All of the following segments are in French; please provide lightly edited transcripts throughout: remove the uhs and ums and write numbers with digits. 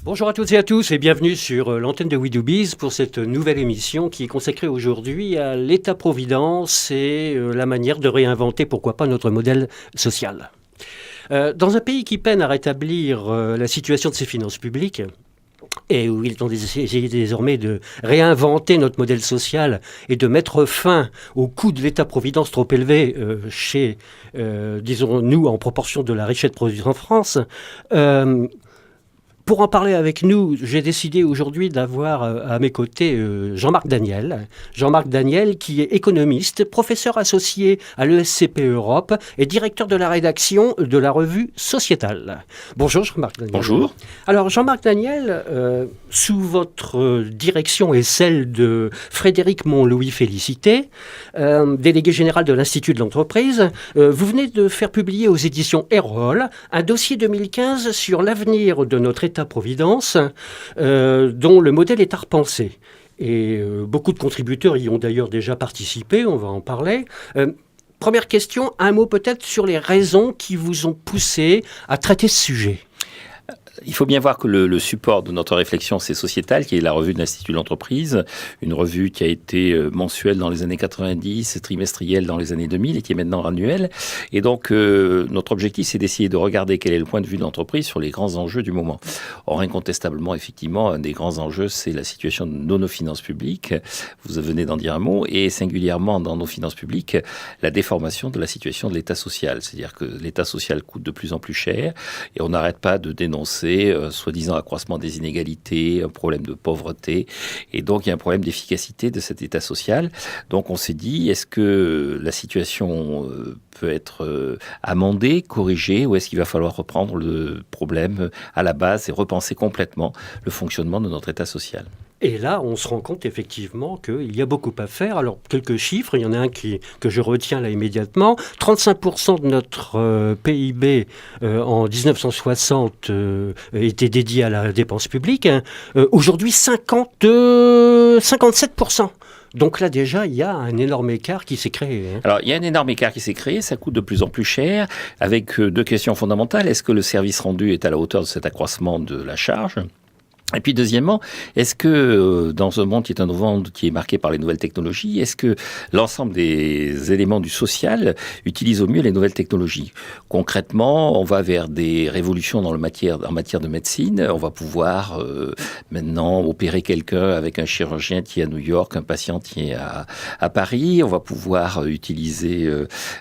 Bonjour à toutes et à tous et bienvenue sur l'antenne de We Do Biz pour cette nouvelle émission qui est consacrée aujourd'hui à l'État-providence et la manière de réinventer, pourquoi pas, notre modèle social. Dans un pays qui peine à rétablir la situation de ses finances publiques, et où il est essayé désormais de réinventer notre modèle social et de mettre fin au coût de l'État-providence trop élevé disons-nous, en proportion de la richesse produite en France. Pour en parler avec nous, j'ai décidé aujourd'hui d'avoir à mes côtés Jean-Marc Daniel. Jean-Marc Daniel qui est économiste, professeur associé à l'ESCP Europe et directeur de la rédaction de la revue Sociétale. Bonjour Jean-Marc Daniel. Bonjour. Alors Jean-Marc Daniel, sous votre direction et celle de Frédéric Montlouis Félicité, délégué général de l'Institut de l'entreprise, vous venez de faire publier aux éditions Erol un dossier 2015 sur l'avenir de notre État-providence, dont le modèle est à repenser. Et beaucoup de contributeurs y ont d'ailleurs déjà participé, on va en parler. Première question, un mot peut-être sur les raisons qui vous ont poussé à traiter ce sujet. Il faut bien voir que le support de notre réflexion, c'est Sociétal, qui est la revue de l'Institut de l'entreprise, une revue qui a été mensuelle dans les années 90, trimestrielle dans les années 2000 et qui est maintenant annuelle. Et donc, notre objectif, c'est d'essayer de regarder quel est le point de vue de l'entreprise sur les grands enjeux du moment. Or, incontestablement, effectivement, un des grands enjeux, c'est la situation de nos finances publiques. Vous venez d'en dire un mot. Et singulièrement, dans nos finances publiques, la déformation de la situation de l'État social. C'est-à-dire que l'État social coûte de plus en plus cher et on n'arrête pas de dénoncer soi-disant accroissement des inégalités, un problème de pauvreté, et donc il y a un problème d'efficacité de cet État social. Donc on s'est dit, est-ce que la situation peut être amendée, corrigée, ou est-ce qu'il va falloir reprendre le problème à la base et repenser complètement le fonctionnement de notre État social ? Et là, on se rend compte effectivement qu'il y a beaucoup à faire. Alors, quelques chiffres, il y en a un que je retiens là immédiatement. 35% de notre PIB en 1960 était dédié à la dépense publique. Aujourd'hui, 57%. Donc là, déjà, il y a un énorme écart qui s'est créé. Alors, il y a un énorme écart qui s'est créé, ça coûte de plus en plus cher, avec deux questions fondamentales. Est-ce que le service rendu est à la hauteur de cet accroissement de la charge ? Et puis deuxièmement, est-ce que dans un monde qui est un monde qui est marqué par les nouvelles technologies, est-ce que l'ensemble des éléments du social utilisent au mieux les nouvelles technologies ? Concrètement, on va vers des révolutions en matière de médecine. On va pouvoir maintenant opérer quelqu'un avec un chirurgien qui est à New York, un patient qui est à Paris. On va pouvoir utiliser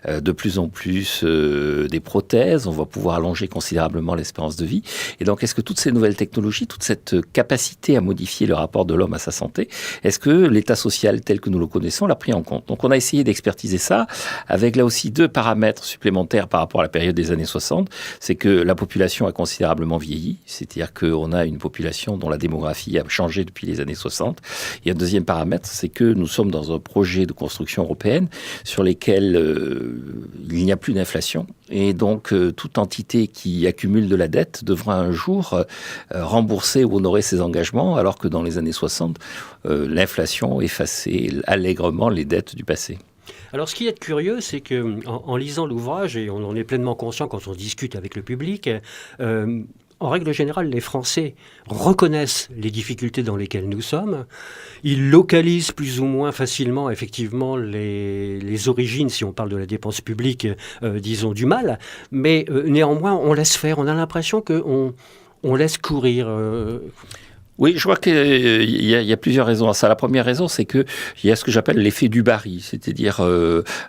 de plus en plus des prothèses. On va pouvoir allonger considérablement l'espérance de vie. Et donc, est-ce que toutes ces nouvelles technologies, toute cette capacité à modifier le rapport de l'homme à sa santé, est-ce que l'État social tel que nous le connaissons l'a pris en compte ? Donc on a essayé d'expertiser ça avec là aussi deux paramètres supplémentaires par rapport à la période des années 60. C'est que la population a considérablement vieilli, c'est-à-dire qu'on a une population dont la démographie a changé depuis les années 60. Et un deuxième paramètre, c'est que nous sommes dans un projet de construction européenne sur lesquels il n'y a plus d'inflation. Et donc toute entité qui accumule de la dette devra un jour rembourser ou honorer ses engagements, alors que dans les années 60, l'inflation effaçait allègrement les dettes du passé. Alors, ce qui est curieux, c'est qu'en lisant l'ouvrage, et on en est pleinement conscient quand on discute avec le public, en règle générale, les Français reconnaissent les difficultés dans lesquelles nous sommes. Ils localisent plus ou moins facilement, effectivement, les origines, si on parle de la dépense publique, disons, du mal. Mais néanmoins, on laisse faire. On a l'impression qu'on laisse courir. Oui, je crois qu'il y a plusieurs raisons à ça. La première raison, c'est qu'il y a ce que j'appelle l'effet du baril. C'est-à-dire,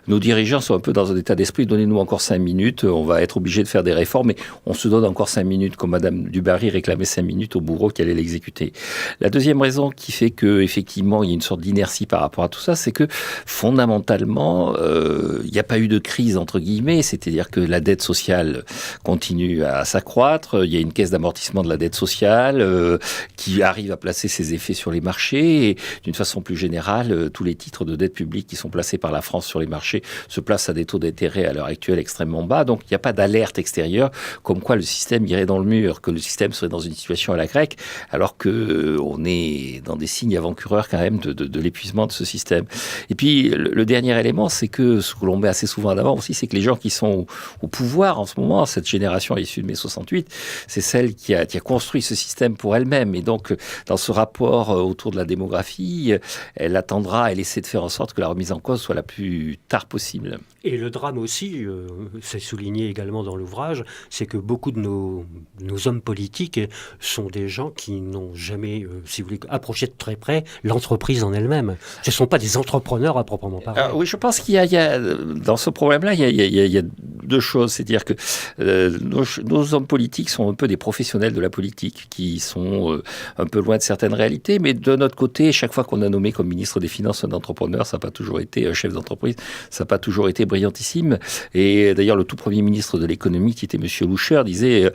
nos dirigeants sont un peu dans un état d'esprit, donnez-nous encore 5 minutes, on va être obligé de faire des réformes, mais on se donne encore 5 minutes, comme Madame Dubarry réclamait 5 minutes au bourreau qui allait l'exécuter. La deuxième raison qui fait qu'effectivement, il y a une sorte d'inertie par rapport à tout ça, c'est que fondamentalement, il n'y a pas eu de crise, entre guillemets, c'est-à-dire que la dette sociale continue à s'accroître, il y a une caisse d'amortissement de la dette sociale qui qui arrive à placer ses effets sur les marchés. Et d'une façon plus générale, tous les titres de dette publique qui sont placés par la France sur les marchés se placent à des taux d'intérêt à l'heure actuelle extrêmement bas. Donc, il n'y a pas d'alerte extérieure comme quoi le système irait dans le mur, que le système serait dans une situation à la grecque, alors qu'on est dans des signes avant-coureurs quand même de l'épuisement de ce système. Et puis, le dernier élément, c'est que ce que l'on met assez souvent en avant aussi, c'est que les gens qui sont au pouvoir en ce moment, cette génération issue de mai 68, c'est celle qui a construit ce système pour elle-même. Et donc, dans ce rapport autour de la démographie, elle attendra, elle essaie de faire en sorte que la remise en cause soit la plus tard possible. Et le drame aussi, c'est souligné également dans l'ouvrage, c'est que beaucoup de nos hommes politiques sont des gens qui n'ont jamais, si vous voulez, approché de très près l'entreprise en elle-même. Ce ne sont pas des entrepreneurs à proprement parler. Oui, je pense qu'il y a dans ce problème-là, il y a deux choses. C'est-à-dire que nos hommes politiques sont un peu des professionnels de la politique, qui sont un peu loin de certaines réalités. Mais de notre côté, chaque fois qu'on a nommé comme ministre des Finances un entrepreneur, ça n'a pas toujours été chef d'entreprise, ça n'a pas toujours été brillantissime. Et d'ailleurs, le tout premier ministre de l'économie, qui était M. Loucher, disait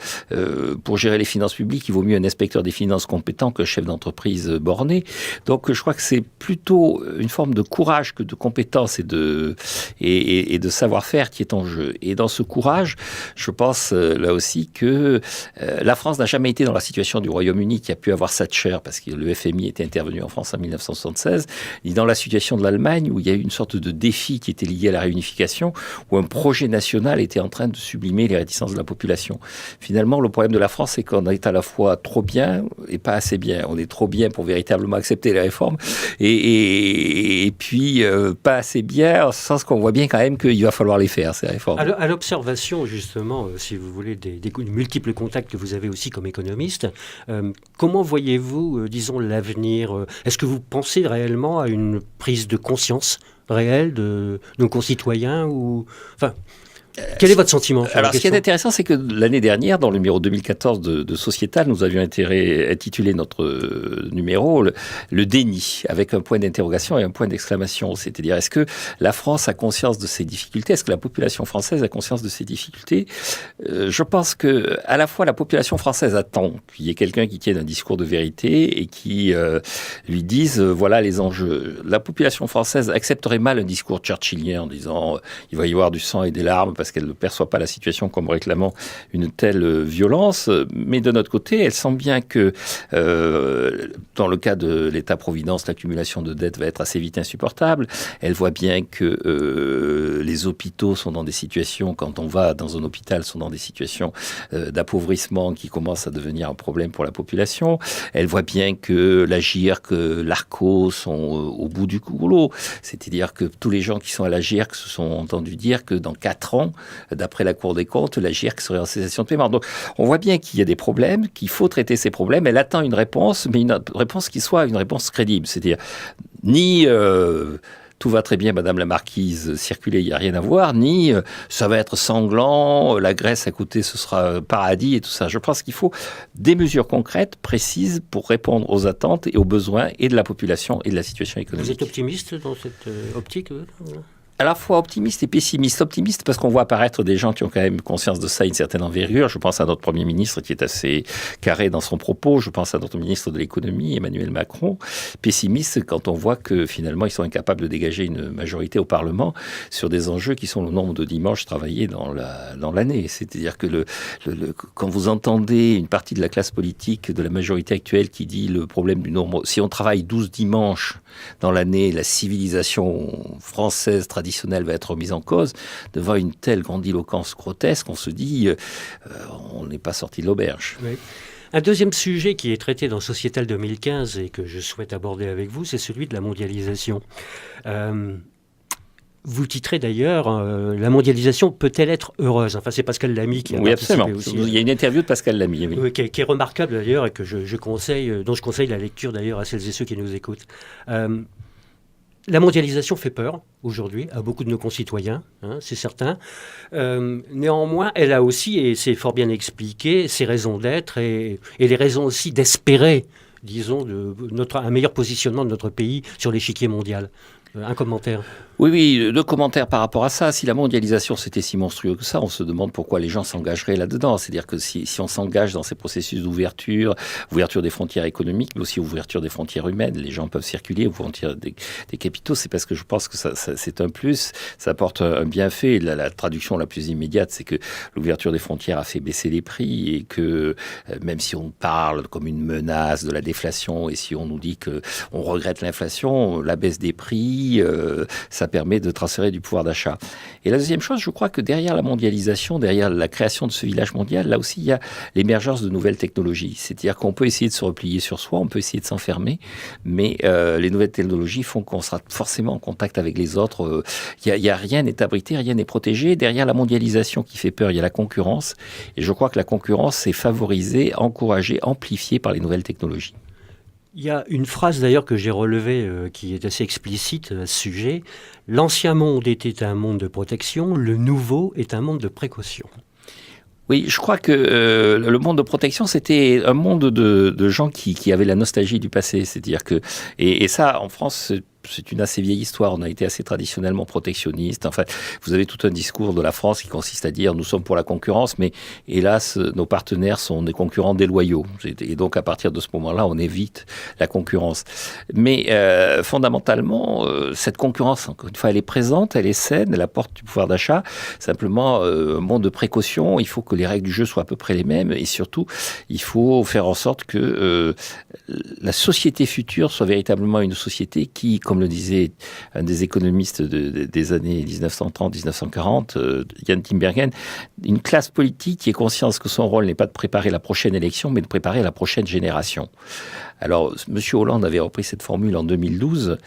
pour gérer les finances publiques, il vaut mieux un inspecteur des finances compétent qu'un chef d'entreprise borné. Donc, je crois que c'est plutôt une forme de courage que de compétence et de savoir-faire qui est en jeu. Et dans ce courage, je pense là aussi que la France n'a jamais été dans la situation du Royaume-Uni qui a pu avoir Thatcher, parce que le FMI était intervenu en France en 1976, ni dans la situation de l'Allemagne où il y a eu une sorte de défi qui était lié à la réunification, où un projet national était en train de sublimer les réticences de la population. Finalement, le problème de la France, c'est qu'on est à la fois trop bien et pas assez bien. On est trop bien pour véritablement accepter les réformes et puis pas assez bien, en ce sens qu'on voit bien quand même qu'il va falloir les faire, ces réformes. À l'observation, justement, si vous voulez, des multiples contacts que vous avez aussi comme économiste, comment voyez-vous, disons, l'avenir ? Est-ce que vous pensez réellement à une prise de conscience réelle de nos concitoyens ou... Enfin, quel est votre sentiment sur Alors, la ce qui est intéressant, c'est que l'année dernière, dans le numéro 2014 de Sociétal, nous avions intitulé notre numéro le déni, avec un point d'interrogation et un point d'exclamation. C'est-à-dire, est-ce que la France a conscience de ses difficultés ? Est-ce que la population française a conscience de ses difficultés ? Je pense que, à la fois, la population française attend qu'il y ait quelqu'un qui tienne un discours de vérité et qui lui dise, voilà les enjeux. La population française accepterait mal un discours churchillien en disant, il va y avoir du sang et des larmes, parce qu'elle ne perçoit pas la situation comme réclamant une telle violence. Mais de notre côté, elle sent bien que, dans le cas de l'État-providence, l'accumulation de dettes va être assez vite insupportable. Elle voit bien que les hôpitaux sont dans des situations, quand on va dans un hôpital, sont dans des situations d'appauvrissement qui commencent à devenir un problème pour la population. Elle voit bien que la GIRC, l'ARCO sont au bout du rouleau. C'est-à-dire que tous les gens qui sont à la GIRC se sont entendus dire que dans 4 ans, d'après la Cour des comptes, la GIRC serait en cessation de paiement. Donc, on voit bien qu'il y a des problèmes, qu'il faut traiter ces problèmes. Elle attend une réponse, mais une réponse qui soit une réponse crédible. C'est-à-dire, ni tout va très bien, Madame la Marquise, circuler, il n'y a rien à voir, ni ça va être sanglant, la Grèce à côté, ce sera paradis et tout ça. Je pense qu'il faut des mesures concrètes, précises, pour répondre aux attentes et aux besoins et de la population et de la situation économique. Vous êtes optimiste dans cette optique ? À la fois optimiste et pessimiste. Optimiste parce qu'on voit apparaître des gens qui ont quand même conscience de ça, une certaine envergure. Je pense à notre Premier ministre qui est assez carré dans son propos. Je pense à notre ministre de l'économie, Emmanuel Macron. Pessimiste quand on voit que finalement ils sont incapables de dégager une majorité au Parlement sur des enjeux qui sont le nombre de dimanches travaillés dans l'année. C'est-à-dire que quand vous entendez une partie de la classe politique de la majorité actuelle qui dit le problème du nombre, si on travaille 12 dimanches dans l'année, la civilisation française traditionnelle va être remise en cause, devant une telle grandiloquence grotesque, on se dit on n'est pas sorti de l'auberge. Oui. Un deuxième sujet qui est traité dans Sociétal 2015 et que je souhaite aborder avec vous, c'est celui de la mondialisation. Vous titrez d'ailleurs la mondialisation peut-elle être heureuse ? Enfin, c'est Pascal Lamy qui a participé absolument. Aussi. Il y a une interview de Pascal Lamy. Oui. Qui est remarquable d'ailleurs et que je conseille, dont je conseille la lecture d'ailleurs à celles et ceux qui nous écoutent. La mondialisation fait peur aujourd'hui à beaucoup de nos concitoyens, c'est certain. Néanmoins, elle a aussi, et c'est fort bien expliqué, ses raisons d'être et les raisons aussi d'espérer, disons, un meilleur positionnement de notre pays sur l'échiquier mondial. Un commentaire. Oui, deux commentaires par rapport à ça. Si la mondialisation c'était si monstrueux que ça, on se demande pourquoi les gens s'engageraient là-dedans. C'est-à-dire que si on s'engage dans ces processus d'ouverture, ouverture des frontières économiques, mais aussi ouverture des frontières humaines, les gens peuvent circuler, ouverture des capitaux, c'est parce que je pense que ça c'est un plus, ça apporte un bienfait. La traduction la plus immédiate, c'est que l'ouverture des frontières a fait baisser les prix et que même si on parle comme une menace de la déflation et si on nous dit que on regrette l'inflation, la baisse des prix, ça permet de transférer du pouvoir d'achat. Et la deuxième chose, je crois que derrière la mondialisation, derrière la création de ce village mondial, là aussi, il y a l'émergence de nouvelles technologies. C'est-à-dire qu'on peut essayer de se replier sur soi, on peut essayer de s'enfermer, mais les nouvelles technologies font qu'on sera forcément en contact avec les autres. Rien n'est abrité, rien n'est protégé. Derrière la mondialisation qui fait peur, il y a la concurrence. Et je crois que la concurrence est favorisée, encouragée, amplifiée par les nouvelles technologies. Il y a une phrase d'ailleurs que j'ai relevée qui est assez explicite à ce sujet. L'ancien monde était un monde de protection, le nouveau est un monde de précaution. Oui, je crois que le monde de protection, c'était un monde de gens qui avaient la nostalgie du passé. C'est-à-dire que, et ça, en France, c'est une assez vieille histoire. On a été assez traditionnellement protectionniste. Enfin, vous avez tout un discours de la France qui consiste à dire nous sommes pour la concurrence, mais hélas, nos partenaires sont des concurrents déloyaux. Et donc, à partir de ce moment-là, on évite la concurrence. Mais fondamentalement, cette concurrence, encore une fois, elle est présente, elle est saine, elle apporte du pouvoir d'achat. Simplement, un monde de précaution. Il faut que les règles du jeu soient à peu près les mêmes. Et surtout, il faut faire en sorte que la société future soit véritablement une société qui, comme le disait un des économistes des années 1930-1940, Jan Tinbergen, une classe politique qui ait conscience que son rôle n'est pas de préparer la prochaine élection, mais de préparer la prochaine génération. Alors, M. Hollande avait repris cette formule en 2012.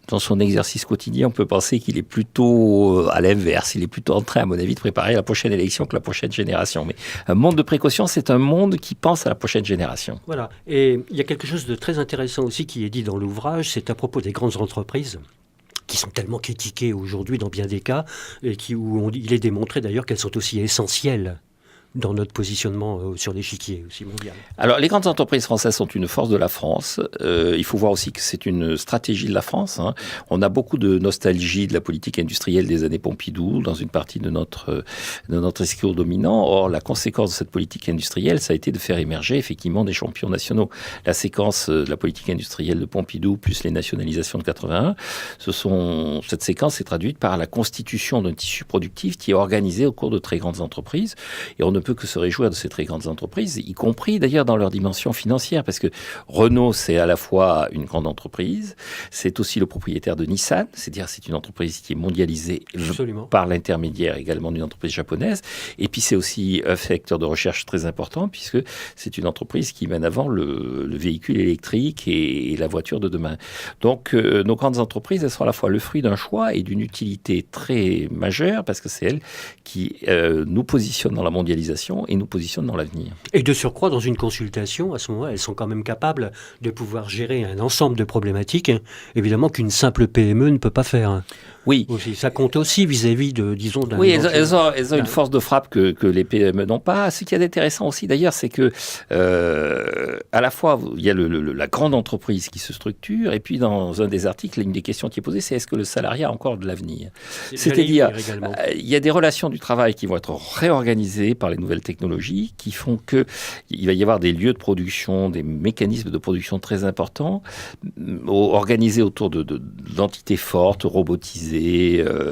Dans son exercice quotidien, on peut penser qu'il est plutôt à l'inverse. Il est plutôt en train, à mon avis, de préparer la prochaine élection que la prochaine génération. Mais un monde de précaution, c'est un monde qui pense à la prochaine génération. Voilà. Et il y a quelque chose de très intéressant aussi qui est dit dans l'ouvrage, c'est à propos des grandes entreprises qui sont tellement critiquées aujourd'hui dans bien des cas, et il est démontré d'ailleurs qu'elles sont aussi essentielles dans notre positionnement sur l'échiquier aussi mondial. Alors, les grandes entreprises françaises sont une force de la France. Il faut voir aussi que c'est une stratégie de la France. Hein. On a beaucoup de nostalgie de la politique industrielle des années Pompidou dans une partie de notre discours dominant. Or, la conséquence de cette politique industrielle, ça a été de faire émerger effectivement des champions nationaux. La séquence de la politique industrielle de Pompidou plus les nationalisations de 81, cette séquence est traduite par la constitution d'un tissu productif qui est organisé au cours de très grandes entreprises. Et on ne peut que se réjouir de ces très grandes entreprises, y compris d'ailleurs dans leur dimension financière, parce que Renault, c'est à la fois une grande entreprise, c'est aussi le propriétaire de Nissan, c'est-à-dire c'est une entreprise qui est mondialisée Absolument. Par l'intermédiaire également d'une entreprise japonaise, et puis c'est aussi un facteur de recherche très important, puisque c'est une entreprise qui mène avant le véhicule électrique et la voiture de demain. Donc nos grandes entreprises, elles sont à la fois le fruit d'un choix et d'une utilité très majeure, parce que c'est elles qui nous positionnent dans la mondialisation et nous positionne dans l'avenir. Et de surcroît, dans une consultation, à ce moment-là, elles sont quand même capables de pouvoir gérer un ensemble de problématiques, évidemment, qu'une simple PME ne peut pas faire. Oui. Aussi, ça compte aussi vis-à-vis de, disons, d'un... Oui, elles ont une force de frappe que les PME n'ont pas. Ce qui est intéressant aussi, d'ailleurs, c'est que à la fois, il y a la grande entreprise qui se structure, et puis dans un des articles, une des questions qui est posée, c'est est-ce que le salariat a encore de l'avenir ? C'est-à-dire, il y a des relations du travail qui vont être réorganisées par les nouvelles technologies, qui font qu'il va y avoir des lieux de production, des mécanismes de production très importants, organisés autour d'entités fortes, robotisées,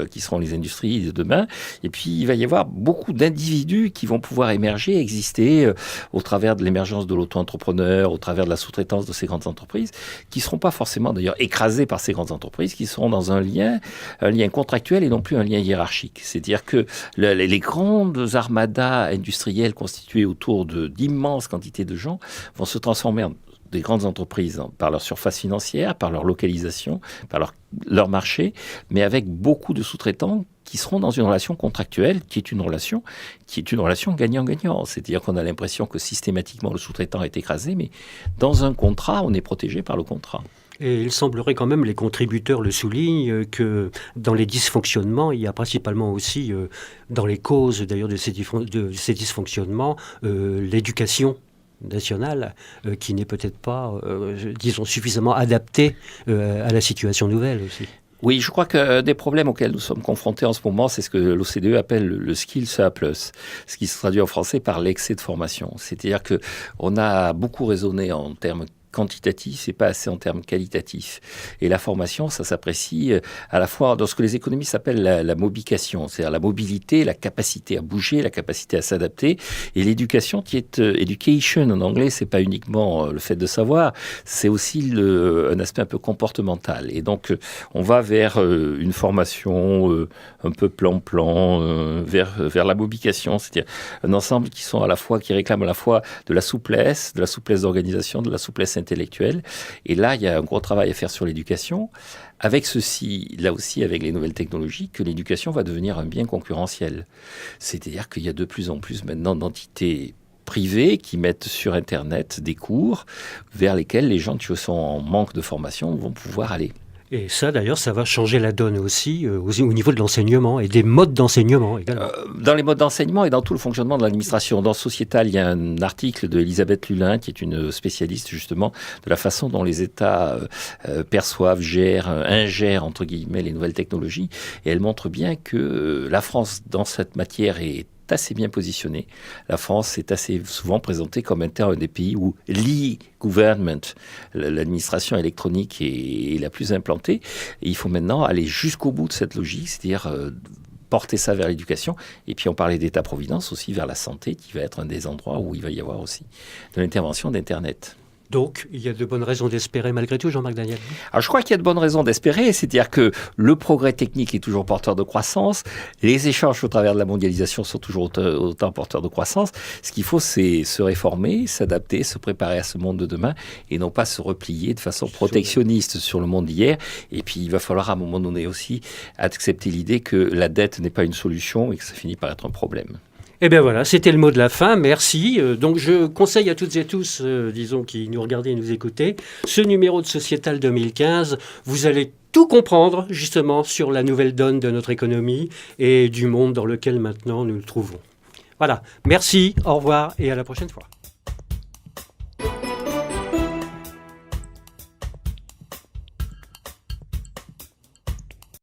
qui seront les industries de demain. Et puis, il va y avoir beaucoup d'individus qui vont pouvoir émerger, exister au travers de l'émergence de l'auto-entrepreneur, au travers de la sous-traitance de ces grandes entreprises, qui ne seront pas forcément d'ailleurs écrasés par ces grandes entreprises, qui seront dans un lien contractuel et non plus un lien hiérarchique. C'est-à-dire que les grandes armadas industrielles constituées autour d'immenses quantités de gens vont se transformer en des grandes entreprises par leur surface financière, par leur localisation, par leur marché, mais avec beaucoup de sous-traitants qui seront dans une relation contractuelle qui est une relation gagnant-gagnant. C'est-à-dire qu'on a l'impression que systématiquement le sous-traitant est écrasé, mais dans un contrat, on est protégé par le contrat. Et il semblerait quand même, les contributeurs le soulignent, que dans les dysfonctionnements, il y a principalement aussi, dans les causes d'ailleurs de ces dysfonctionnements, l'éducation nationale qui n'est peut-être pas, disons, suffisamment adaptée à la situation nouvelle aussi. Oui, je crois qu'un des problèmes auxquels nous sommes confrontés en ce moment, c'est ce que l'OCDE appelle le skill surplus, ce qui se traduit en français par l'excès de formation. C'est-à-dire que on a beaucoup raisonné en termes quantitatif et pas assez en termes qualitatifs. Et la formation, ça s'apprécie à la fois dans ce que les économistes appellent la mobication, c'est-à-dire la mobilité, la capacité à bouger, la capacité à s'adapter. Et l'éducation qui est education en anglais, c'est pas uniquement le fait de savoir, c'est aussi un aspect un peu comportemental. Et donc, on va vers une formation un peu plan-plan, vers la mobication, c'est-à-dire un ensemble qui réclame à la fois de la souplesse d'organisation, de la souplesse intellectuelle. Et là, il y a un gros travail à faire sur l'éducation. Avec ceci, là aussi, avec les nouvelles technologies, que l'éducation va devenir un bien concurrentiel. C'est-à-dire qu'il y a de plus en plus maintenant d'entités privées qui mettent sur Internet des cours vers lesquels les gens qui sont en manque de formation vont pouvoir aller. Et ça, d'ailleurs, ça va changer la donne aussi au niveau de l'enseignement et des modes d'enseignement également. Dans les modes d'enseignement et dans tout le fonctionnement de l'administration. Dans Sociétal, il y a un article de Elisabeth Lulin, qui est une spécialiste justement de la façon dont les États perçoivent, ingèrent, entre guillemets, les nouvelles technologies. Et elle montre bien que la France, dans cette matière, est assez bien positionnée. La France est assez souvent présentée comme un des pays où l'e-government, l'administration électronique, est la plus implantée. Et il faut maintenant aller jusqu'au bout de cette logique, c'est-à-dire porter ça vers l'éducation. Et puis on parlait d'État-providence aussi vers la santé, qui va être un des endroits où il va y avoir aussi de l'intervention d'Internet. Donc, il y a de bonnes raisons d'espérer malgré tout, Jean-Marc Daniel. Alors, je crois qu'il y a de bonnes raisons d'espérer, c'est-à-dire que le progrès technique est toujours porteur de croissance, les échanges au travers de la mondialisation sont toujours autant porteurs de croissance. Ce qu'il faut, c'est se réformer, s'adapter, se préparer à ce monde de demain et non pas se replier de façon protectionniste sur le monde d'hier. Et puis, il va falloir à un moment donné aussi accepter l'idée que la dette n'est pas une solution et que ça finit par être un problème. Eh bien voilà, c'était le mot de la fin, merci. Donc je conseille à toutes et tous, disons, qui nous regardaient et nous écoutaient, ce numéro de Sociétal 2015. Vous allez tout comprendre justement sur la nouvelle donne de notre économie et du monde dans lequel maintenant nous nous trouvons. Voilà, merci, au revoir et à la prochaine fois.